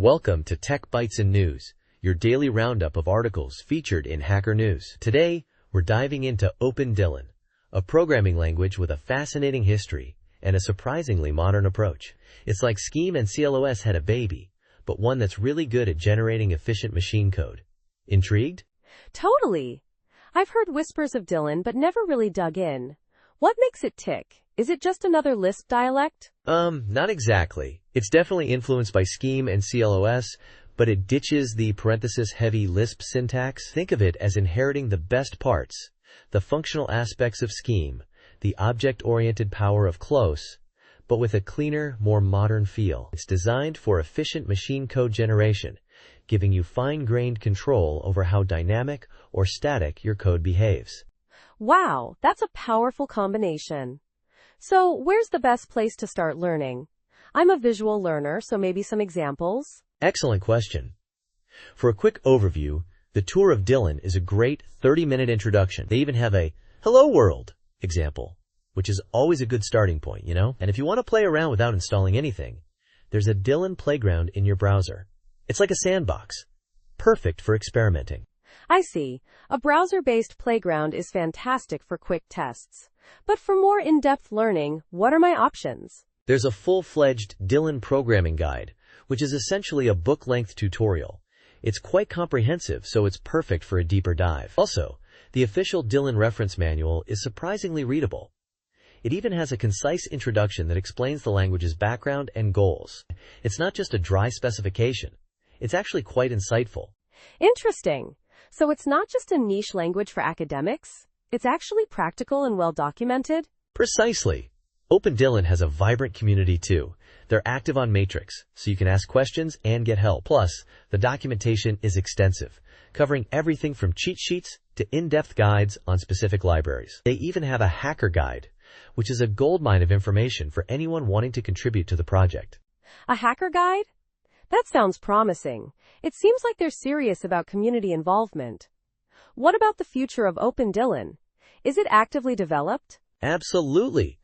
Welcome to Tech Bytes and News, your daily roundup of articles featured in Hacker News. Today, we're diving into OpenDylan, a programming language with a fascinating history and a surprisingly modern approach. It's like Scheme and CLOS had a baby, but one that's really good at generating efficient machine code. Intrigued? Totally. I've heard whispers of Dylan but never really dug in. What makes it tick? Is it just another Lisp dialect? Not exactly. It's definitely influenced by Scheme and CLOS, but it ditches the parenthesis-heavy Lisp syntax. Think of it as inheriting the best parts, the functional aspects of Scheme, the object-oriented power of CLOS, but with a cleaner, more modern feel. It's designed for efficient machine code generation, giving you fine-grained control over how dynamic or static your code behaves. Wow, that's a powerful combination. So, where's the best place to start learning? I'm a visual learner, so maybe some examples? Excellent question. For a quick overview, the Tour of Dylan is a great 30-minute introduction. They even have a Hello World example, which is always a good starting point, you know? And if you want to play around without installing anything, there's a Dylan Playground in your browser. It's like a sandbox, perfect for experimenting. I see. A browser-based playground is fantastic for quick tests. But for more in-depth learning, what are my options? There's a full-fledged Dylan programming guide, which is essentially a book-length tutorial. It's quite comprehensive, so it's perfect for a deeper dive. Also, the official Dylan reference manual is surprisingly readable. It even has a concise introduction that explains the language's background and goals. It's not just a dry specification. It's actually quite insightful. Interesting. So it's not just a niche language for academics? It's actually practical and well documented? Precisely. OpenDylan has a vibrant community too. They're active on Matrix, so you can ask questions and get help. Plus, the documentation is extensive, covering everything from cheat sheets to in-depth guides on specific libraries. They even have a hacker guide, which is a goldmine of information for anyone wanting to contribute to the project. A hacker guide? That sounds promising. It seems like they're serious about community involvement. What about the future of OpenDylan? Is it actively developed? Absolutely.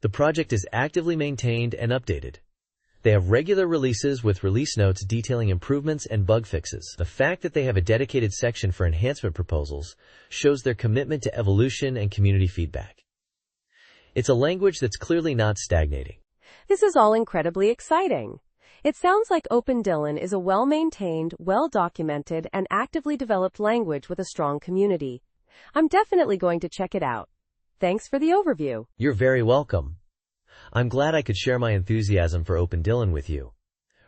The project is actively maintained and updated. They have regular releases with release notes detailing improvements and bug fixes. The fact that they have a dedicated section for enhancement proposals shows their commitment to evolution and community feedback. It's a language that's clearly not stagnating. This is all incredibly exciting. It sounds like OpenDylan is a well-maintained, well-documented, and actively developed language with a strong community. I'm definitely going to check it out. Thanks for the overview. You're very welcome. I'm glad I could share my enthusiasm for OpenDylan with you.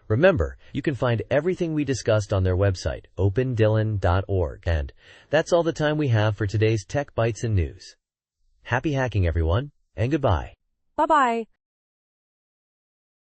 Remember, you can find everything we discussed on their website, opendylan.org. And that's all the time we have for today's Tech Bytes and News. Happy hacking, everyone, and goodbye. Bye-bye.